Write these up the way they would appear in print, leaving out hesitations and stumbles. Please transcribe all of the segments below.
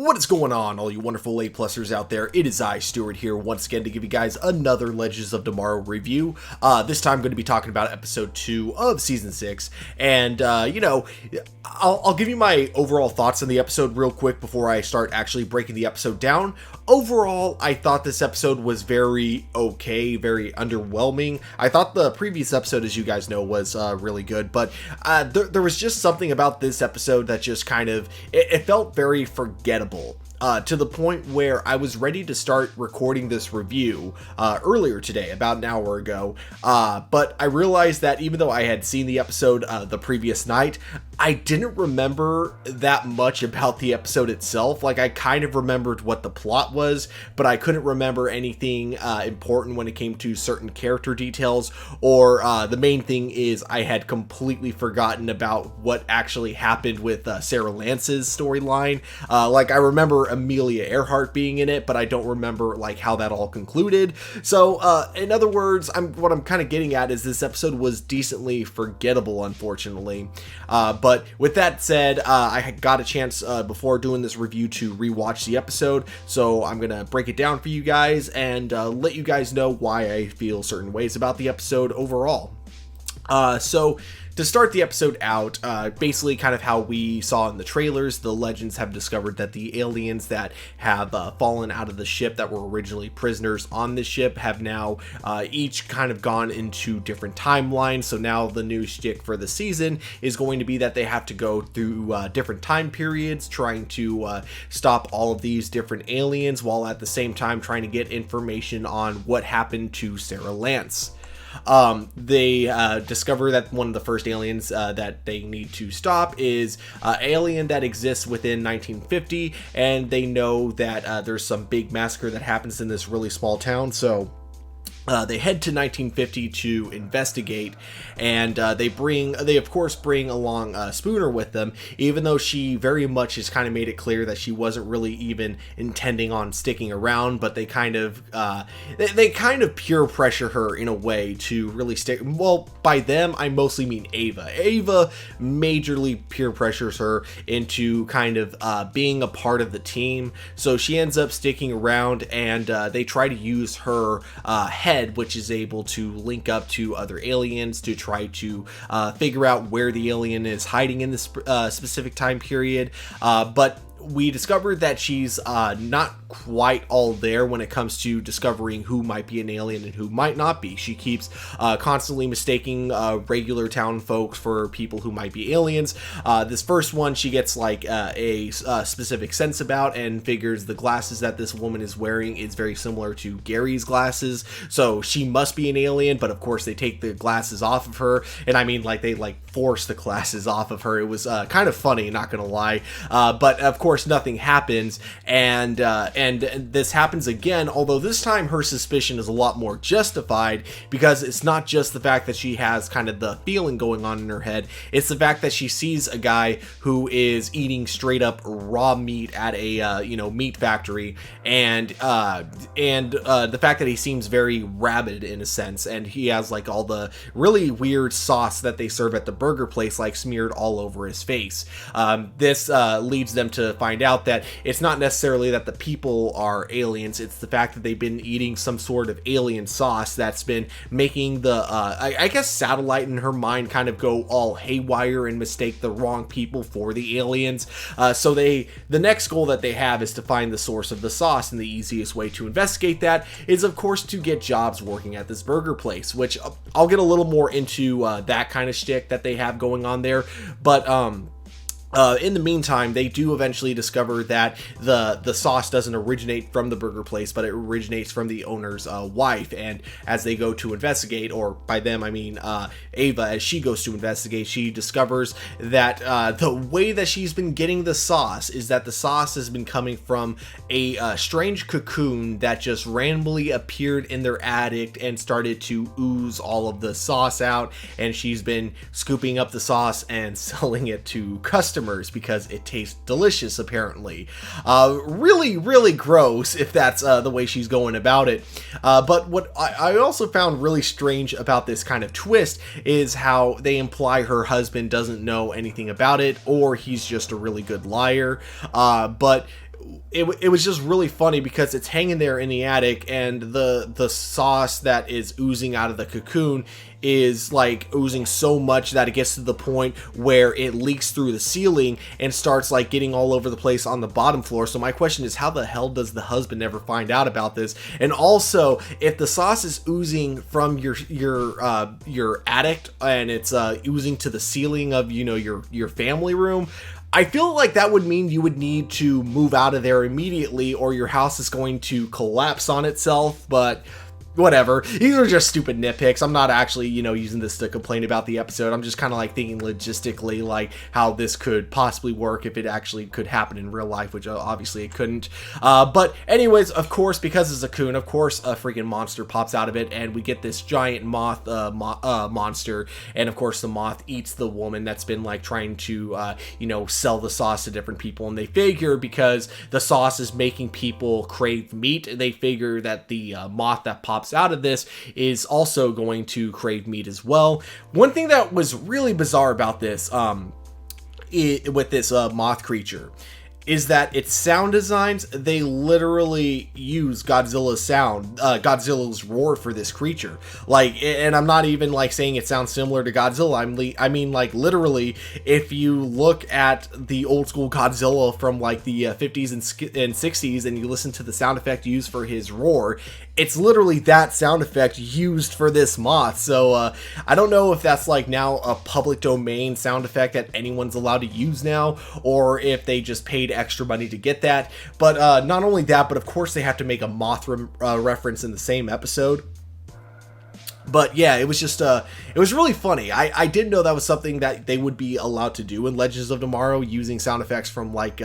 What is going on, all you wonderful A-plusers out there? It is I, Stuart, here once again to give you guys another Legends of Tomorrow review. This time I'm going to be talking about episode 2 of season 6, and I'll give you my overall thoughts on the episode real quick before I start actually breaking the episode down. Overall, I thought this episode was very okay, very underwhelming. I thought the previous episode, as you guys know, was really good, but there was just something about this episode that just kind of, it felt very forgettable. To the point where I was ready to start recording this review earlier today, about an hour ago, but I realized that even though I had seen the episode the previous night, I didn't remember that much about the episode itself. Like, I kind of remembered what the plot was, but I couldn't remember anything important when it came to certain character details, or the main thing is I had completely forgotten about what actually happened with Sarah Lance's storyline. Like, I remember Amelia Earhart being in it, but I don't remember like how that all concluded. So in other words, what I'm kind of getting at is this episode was decently forgettable, unfortunately. But with that said, I got a chance before doing this review to rewatch the episode, so I'm gonna break it down for you guys and let you guys know why I feel certain ways about the episode overall. So to start the episode out, basically kind of how we saw in the trailers, the Legends have discovered that the aliens that have fallen out of the ship that were originally prisoners on the ship have now each kind of gone into different timelines. So now the new shtick for the season is going to be that they have to go through different time periods trying to stop all of these different aliens, while at the same time trying to get information on what happened to Sarah Lance. They discover that one of the first aliens that they need to stop is an alien that exists within 1950, and they know that there's some big massacre that happens in this really small town, so they head to 1950 to investigate, and they of course bring along Spooner with them, even though she very much has kind of made it clear that she wasn't really even intending on sticking around, but they kind of peer pressure her in a way to really stick. Well, by them I mostly mean Ava. Ava majorly peer pressures her into kind of being a part of the team, so she ends up sticking around, and they try to use her head, which is able to link up to other aliens to try to figure out where the alien is hiding in this specific time period, but we discovered that she's not quite all there when it comes to discovering who might be an alien and who might not be. She keeps constantly mistaking regular town folks for people who might be aliens. This first one she gets like a specific sense about, and figures the glasses that this woman is wearing is very similar to Gary's glasses, so she must be an alien. But of course they take the glasses off of her, and I mean, like, they force the glasses off of her. It was kind of funny, not gonna lie, but of course nothing happens, and this happens again, although this time her suspicion is a lot more justified, because it's not just the fact that she has kind of the feeling going on in her head, it's the fact that she sees a guy who is eating straight up raw meat at a meat factory, and the fact that he seems very rabid in a sense, and he has like all the really weird sauce that they serve at the burger place like smeared all over his face. This leads them to find out that it's not necessarily that the people are aliens, it's the fact that they've been eating some sort of alien sauce that's been making the I guess satellite in her mind kind of go all haywire and mistake the wrong people for the aliens. So the next goal that they have is to find the source of the sauce, and the easiest way to investigate that is of course to get jobs working at this burger place, which I'll get a little more into that kind of shtick that they have going on there, but in the meantime, they do eventually discover that the sauce doesn't originate from the burger place, but it originates from the owner's wife. And as they go to investigate, or by them I mean Ava, as she goes to investigate, she discovers that the way that she's been getting the sauce is that the sauce has been coming from a strange cocoon that just randomly appeared in their attic and started to ooze all of the sauce out, and she's been scooping up the sauce and selling it to customers because it tastes delicious, apparently. Really gross if that's the way she's going about it. But what I also found really strange about this kind of twist is how they imply her husband doesn't know anything about it, or he's just a really good liar. But it was just really funny because it's hanging there in the attic, and the sauce that is oozing out of the cocoon is like oozing so much that it gets to the point where it leaks through the ceiling and starts like getting all over the place on the bottom floor. So my question is, how the hell does the husband never find out about this? And also, if the sauce is oozing from your attic and it's oozing to the ceiling of, you know, your family room, I feel like that would mean you would need to move out of there immediately, or your house is going to collapse on itself. But whatever, these are just stupid nitpicks. I'm not actually, you know, using this to complain about the episode. I'm just kind of like thinking logistically, like how this could possibly work if it actually could happen in real life, which obviously it couldn't. But anyways, of course, because it's a cocoon, of course a freaking monster pops out of it, and we get this giant moth monster, and of course the moth eats the woman that's been like trying to you know, sell the sauce to different people. And they figure because the sauce is making people crave meat, they figure that the moth that pops out of this is also going to crave meat as well. One thing that was really bizarre about this with this moth creature is that its sound designs, they literally use Godzilla's roar for this creature. Like, and I'm not even like saying it sounds similar to Godzilla. I mean, like, literally, if you look at the old school Godzilla from like the 50s and 60s and you listen to the sound effect used for his roar, it's literally that sound effect used for this moth. So I don't know if that's like now a public domain sound effect that anyone's allowed to use now, or if they just paid extra money to get that. But not only that, but of course they have to make a moth reference in the same episode. But yeah, it was just it was really funny. I didn't know that was something that they would be allowed to do in Legends of Tomorrow, using sound effects from like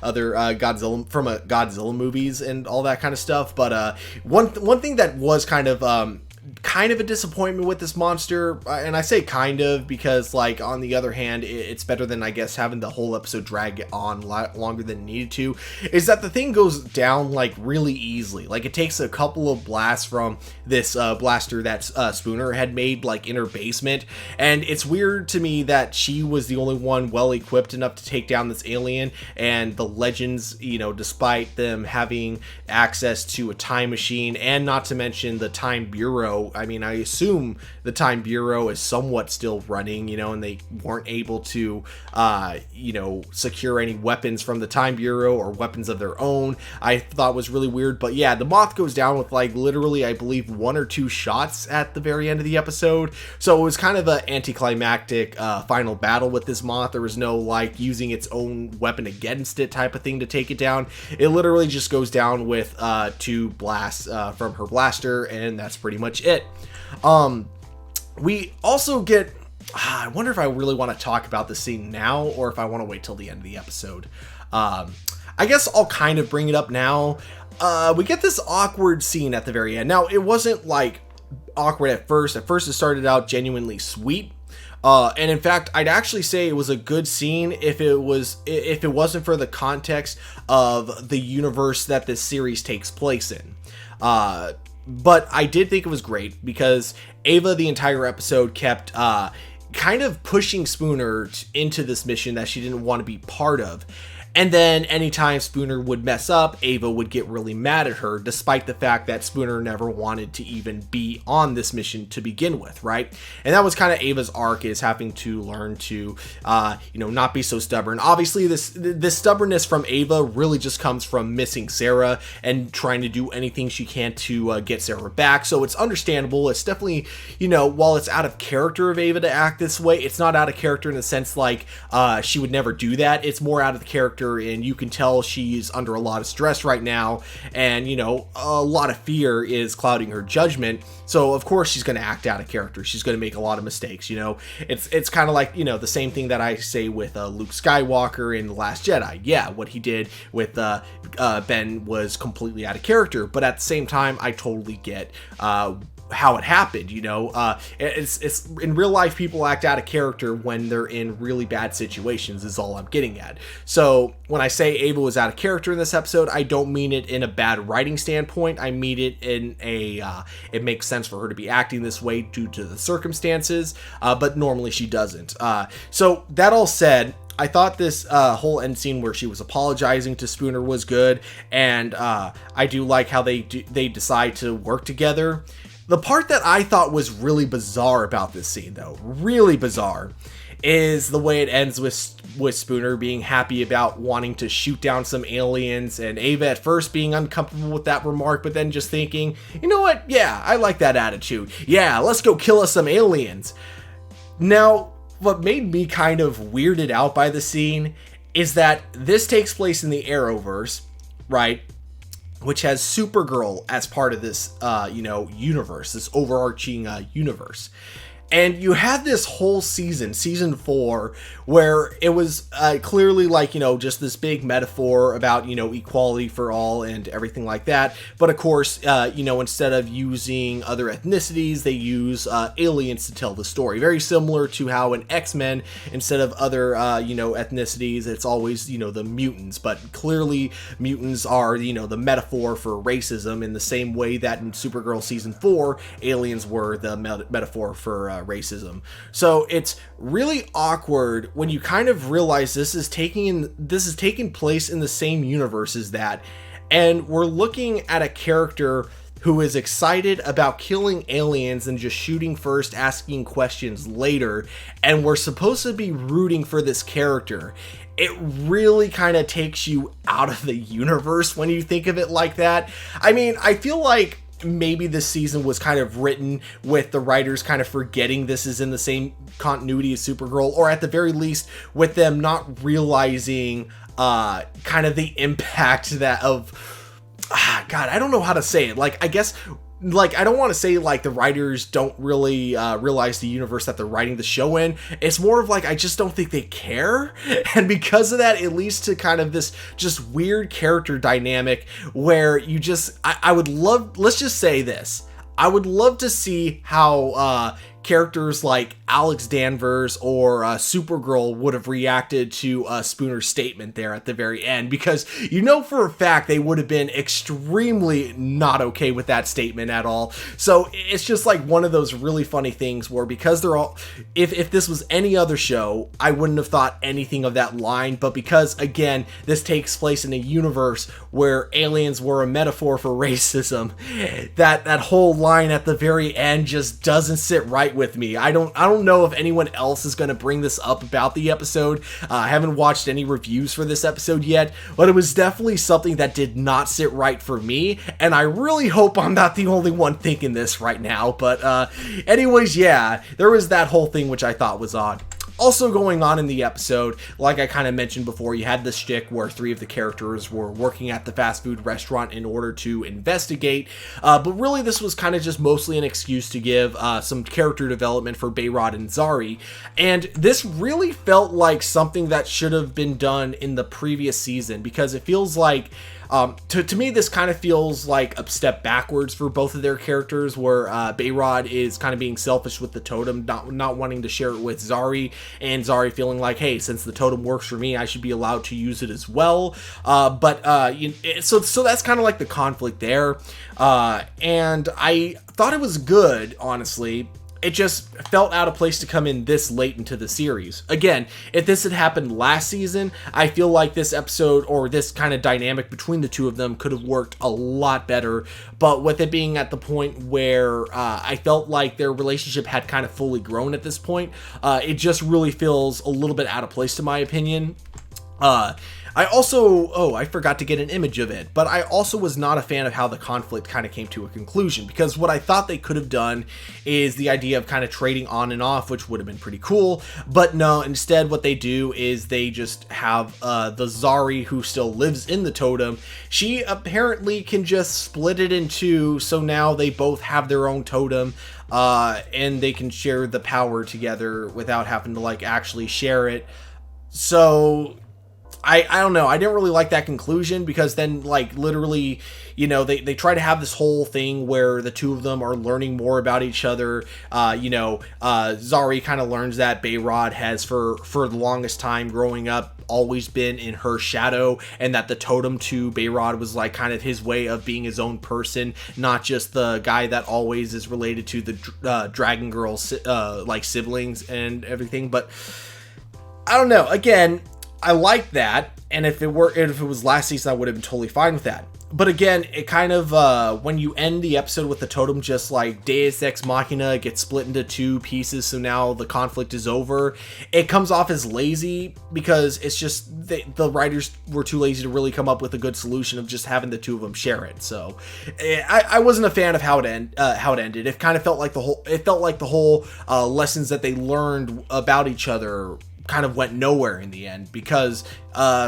other Godzilla movies and all that kind of stuff. But one thing that was kind of a disappointment with this monster, and I say kind of because, like, on the other hand, it's better than, I guess, having the whole episode drag on longer than it needed to, is that the thing goes down like really easily. Like, it takes a couple of blasts from this blaster that Spooner had made like in her basement, and it's weird to me that she was the only one well equipped enough to take down this alien, and the Legends, you know, despite them having access to a time machine and not to mention the Time Bureau. I mean, I assume the Time Bureau is somewhat still running, you know, and they weren't able to, you know, secure any weapons from the Time Bureau or weapons of their own. I thought was really weird. But yeah, the moth goes down with like literally, I believe, 1 or 2 shots at the very end of the episode. So it was kind of an anticlimactic final battle with this moth. There was no like using its own weapon against it type of thing to take it down. It literally just goes down with 2 blasts from her blaster, and that's pretty much it. We also get, I wonder if I really want to talk about the scene now or if I want to wait till the end of the episode. I guess I'll kind of bring it up now. We get this awkward scene at the very end. Now, it wasn't like awkward at first. At first, it started out genuinely sweet. And in fact, I'd actually say it was a good scene if it wasn't for the context of the universe that this series takes place in. But I did think it was great because Ava, the entire episode, kept kind of pushing Spooner into this mission that she didn't want to be part of. And then anytime Spooner would mess up, Ava would get really mad at her, despite the fact that Spooner never wanted to even be on this mission to begin with, right? And that was kind of Ava's arc, is having to learn to, you know, not be so stubborn. Obviously, this stubbornness from Ava really just comes from missing Sarah and trying to do anything she can to get Sarah back. So it's understandable. It's definitely, you know, while it's out of character of Ava to act this way, it's not out of character in the sense like she would never do that. It's more out of the character, and you can tell she's under a lot of stress right now, and you know, a lot of fear is clouding her judgment. So of course she's going to act out of character. She's going to make a lot of mistakes. You know, it's kind of like, you know, the same thing that I say with Luke Skywalker in The Last Jedi. Yeah, what he did with Ben was completely out of character, but at the same time, I totally get how it happened. You know, it's in real life, people act out of character when they're in really bad situations, is all I'm getting at. So when I say Ava was out of character in this episode, I don't mean it in a bad writing standpoint. I mean it in a it makes sense for her to be acting this way due to the circumstances, but normally she doesn't. So that all said, I thought this whole end scene where she was apologizing to Spooner was good, and I do like how they decide to work together. The part that I thought was really bizarre about this scene, though, really bizarre, is the way it ends with Spooner being happy about wanting to shoot down some aliens, and Ava at first being uncomfortable with that remark, but then just thinking, you know what, yeah, I like that attitude. Yeah, let's go kill us some aliens. Now, what made me kind of weirded out by the scene is that this takes place in the Arrowverse, right? Which has Supergirl as part of this, universe, this overarching universe. And you had this whole season 4, where it was clearly like, just this big metaphor about, equality for all and everything like that. But of course, instead of using other ethnicities, they use aliens to tell the story. Very similar to how in X-Men, instead of other, ethnicities, it's always, the mutants. But clearly, mutants are, the metaphor for racism, in the same way that in Supergirl season 4, aliens were the metaphor for racism. So it's really awkward when you kind of realize this is taking place in the same universe as that, and we're looking at a character who is excited about killing aliens and just shooting first, asking questions later, and we're supposed to be rooting for this character. It really kind of takes you out of the universe when you think of it like that. I mean, I feel like maybe this season was kind of written with the writers kind of forgetting this is in the same continuity as Supergirl, or at the very least with them not realizing kind of the impact that of God, I don't know how to say it. Like, I guess, like, I don't want to say like the writers don't really realize the universe that they're writing the show in. It's more of like, I just don't think they care. And because of that, it leads to kind of this just weird character dynamic where you just, I would love, let's just say this. I would love to see how characters like Alex Danvers or Supergirl would have reacted to Spooner's statement there at the very end, because for a fact they would have been extremely not okay with that statement at all. So it's just like one of those really funny things where, because they're all, if this was any other show, I wouldn't have thought anything of that line, but because again this takes place in a universe where aliens were a metaphor for racism, that whole line at the very end just doesn't sit right with me. I don't know if anyone else is going to bring this up about the episode. I haven't watched any reviews for this episode yet, but it was definitely something that did not sit right for me, and I really hope I'm not the only one thinking this right now. But anyways, yeah, there was that whole thing which I thought was odd. Also going on in the episode, like I kind of mentioned before, you had this shtick where 3 of the characters were working at the fast food restaurant in order to investigate, but really this was kind of just mostly an excuse to give some character development for Bayrod and Zari, and this really felt like something that should have been done in the previous season, because it feels like to me, this kind of feels like a step backwards for both of their characters, where Bayrod is kind of being selfish with the totem, not wanting to share it with Zari, and Zari feeling like, hey, since the totem works for me, I should be allowed to use it as well. So that's kind of like the conflict there, and I thought it was good, honestly. It just felt out of place to come in this late into the series. Again, if this had happened last season, I feel like this episode, or this kind of dynamic between the two of them, could have worked a lot better. But with it being at the point where I felt like their relationship had kind of fully grown at this point, it just really feels a little bit out of place to my opinion. I forgot to get an image of it, but I also was not a fan of how the conflict kind of came to a conclusion, because what I thought they could have done is the idea of kind of trading on and off, which would have been pretty cool, but no, instead what they do is they just have the Zari, who still lives in the totem. She apparently can just split it in two, so now they both have their own totem, and they can share the power together without having to like actually share it. So I don't know. I didn't really like that conclusion, because then, like, literally, they try to have this whole thing where the two of them are learning more about each other. Zari kind of learns that Bayrod has, for the longest time growing up, always been in her shadow, and that the totem to Bayrod was like kind of his way of being his own person, not just the guy that always is related to the Dragon Girl like siblings and everything. But I don't know. Again, I like that. And if it was last season, I would have been totally fine with that. But again, it kind of, when you end the episode with the totem just like Deus Ex Machina, gets split into two pieces, so now the conflict is over, it comes off as lazy because it's just, the writers were too lazy to really come up with a good solution of just having the two of them share it. So I wasn't a fan of how it ended. It kind of felt like the whole lessons that they learned about each other kind of went nowhere in the end because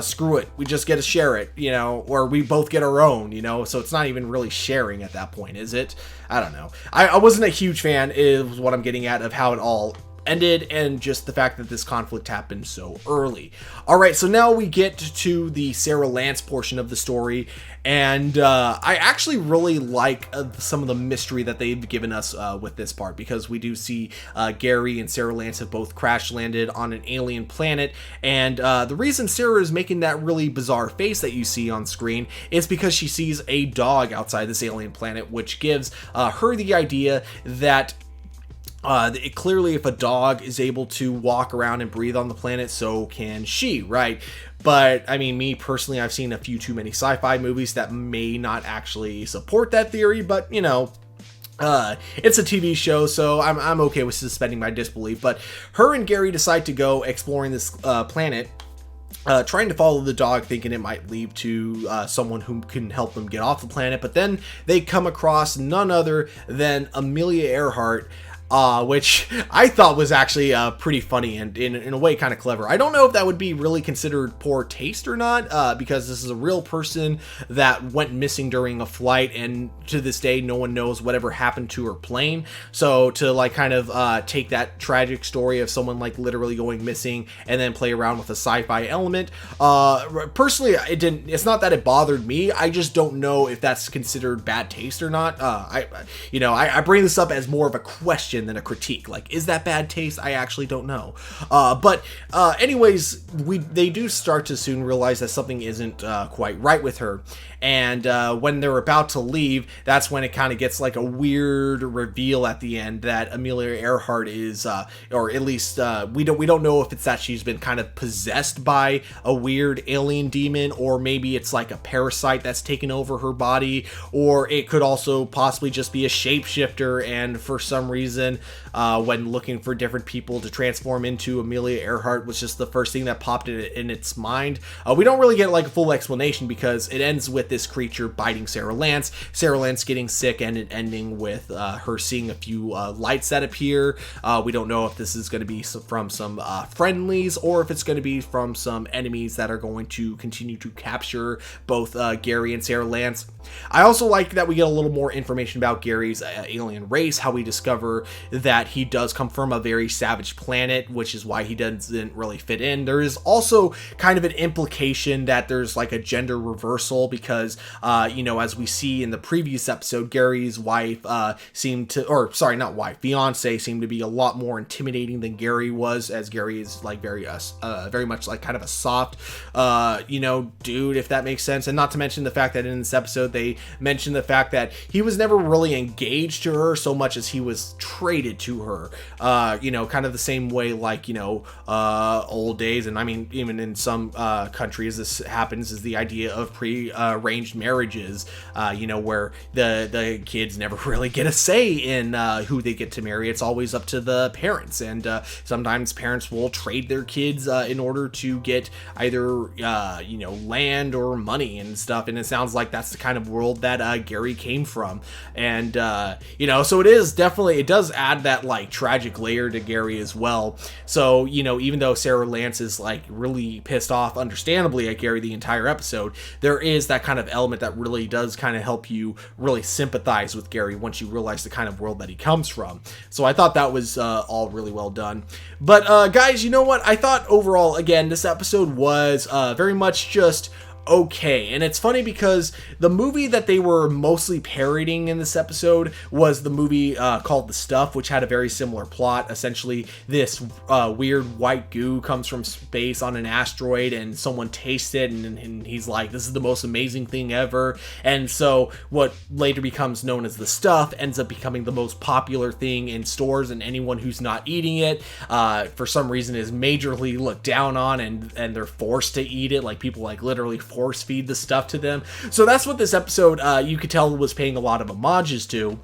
screw it, we just get to share it, or we both get our own, so it's not even really sharing at that point, is it? I don't know. I wasn't a huge fan, is what I'm getting at, of how it all ended, and just the fact that this conflict happened so early. All right, so now we get to the Sarah Lance portion of the story, and I actually really like some of the mystery that they've given us with this part, because we do see Gary and Sarah Lance have both crash landed on an alien planet, and the reason Sarah is making that really bizarre face that you see on screen is because she sees a dog outside this alien planet, which gives her the idea that clearly if a dog is able to walk around and breathe on the planet, so can she, right? But I mean, me personally, I've seen a few too many sci-fi movies that may not actually support that theory, but it's a TV show, so I'm okay with suspending my disbelief. But her and Gary decide to go exploring this planet, trying to follow the dog, thinking it might lead to someone who can help them get off the planet. But then they come across none other than Amelia Earhart, which I thought was actually pretty funny and in a way kind of clever. I don't know if that would be really considered poor taste or not, because this is a real person that went missing during a flight, and to this day no one knows whatever happened to her plane. So to like kind of take that tragic story of someone like literally going missing and then play around with a sci-fi element, personally it's not that it bothered me, I just don't know if that's considered bad taste or not. I bring this up as more of a question than a critique. Like, is that bad taste? I actually don't know. But anyways, they do start to soon realize that something isn't quite right with her. And when they're about to leave, that's when it kind of gets like a weird reveal at the end that Amelia Earhart is, or at least we don't know if it's that she's been kind of possessed by a weird alien demon, or maybe it's like a parasite that's taken over her body, or it could also possibly just be a shapeshifter, and for some reason, when looking for different people to transform into, Amelia Earhart was just the first thing that popped in its mind. We don't really get like a full explanation, because it ends with this creature biting Sarah Lance getting sick, and it ending with her seeing a few lights that appear. We don't know if this is going to be from some friendlies, or if it's going to be from some enemies that are going to continue to capture both Gary and Sarah Lance. I also like that we get a little more information about Gary's alien race, how we discover that he does come from a very savage planet, which is why he doesn't really fit in. There is also kind of an implication that there's like a gender reversal, because as we see in the previous episode, Gary's wife fiance seemed to be a lot more intimidating than Gary was, as Gary is like very much like kind of a soft dude, if that makes sense. And not to mention the fact that in this episode they mentioned the fact that he was never really engaged to her so much as he was traded to her, kind of the same way like old days, and I mean even in some countries this happens, is the idea of pre-arranged marriages, where the kids never really get a say in who they get to marry. It's always up to the parents, and sometimes parents will trade their kids in order to get either land or money and stuff, and it sounds like that's the kind of world that Gary came from. And so it does add that like tragic layer to Gary as well. So even though Sarah Lance is like really pissed off understandably at Gary the entire episode, there is that kind of element that really does kind of help you really sympathize with Gary once you realize the kind of world that he comes from. So I thought that was all really well done. But guys, you know what? I thought overall, again, this episode was very much just okay. And it's funny because the movie that they were mostly parodying in this episode was the movie called The Stuff, which had a very similar plot. Essentially, this weird white goo comes from space on an asteroid, and someone tastes it, and he's like, this is the most amazing thing ever. And so what later becomes known as The Stuff ends up becoming the most popular thing in stores, and anyone who's not eating it for some reason is majorly looked down on, and they're forced to eat it. Like, people like literally force feed the stuff to them. So that's what this episode you could tell was paying a lot of homages to.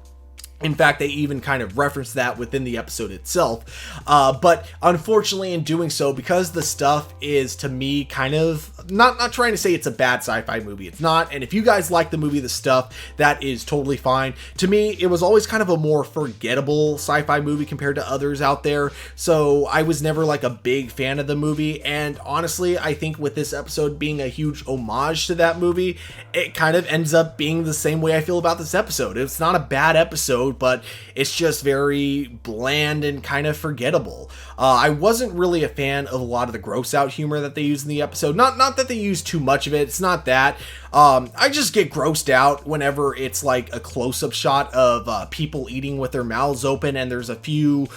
In fact, they even kind of referenced that within the episode itself. But unfortunately, in doing so, because The Stuff is, to me, kind of not trying to say it's a bad sci-fi movie. It's not. And if you guys like the movie The Stuff, that is totally fine. To me, it was always kind of a more forgettable sci-fi movie compared to others out there. So I was never like a big fan of the movie. And honestly, I think with this episode being a huge homage to that movie, it kind of ends up being the same way I feel about this episode. It's not a bad episode, but it's just very bland and kind of forgettable. I wasn't really a fan of a lot of the gross out humor that they use in the episode. Not that they use too much of it. It's not that. I just get grossed out whenever it's like a close-up shot of people eating with their mouths open, and there's a few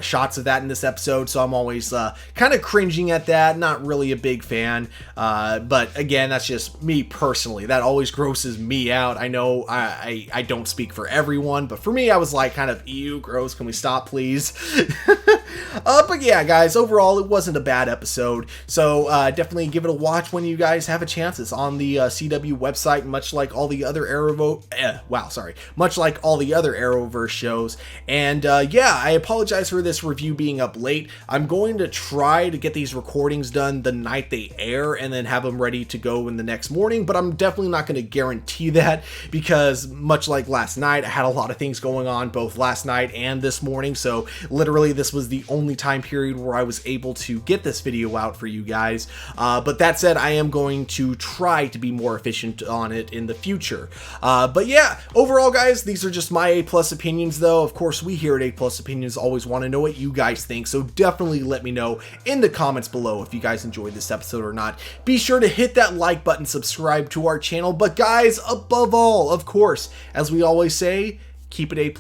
shots of that in this episode, so I'm always kind of cringing at that. Not really a big fan, but again, that's just me personally. That always grosses me out. I know I don't speak for everyone, but for me, I was like kind of, ew, gross, can we stop, please? But yeah, guys, overall, it wasn't a bad episode, so definitely give it a watch when you guys have a chance. It's on the CW website, much like all the other much like all the other Arrowverse shows. And yeah, I apologize for this review being up late. I'm going to try to get these recordings done the night they air and then have them ready to go in the next morning, but I'm definitely not going to guarantee that, because much like last night, I had a lot of things going on both last night and this morning, so literally this was the only time period where I was able to get this video out for you guys. But that said, I am going to try to be more efficient on it in the future. But yeah, overall, guys, these are just my A+ opinions, though. Of course, we here at A+ Opinions always want to know what you guys think, so definitely let me know in the comments below if you guys enjoyed this episode or not. Be sure to hit that like button, subscribe to our channel, but guys, above all, of course, as we always say, keep it A+.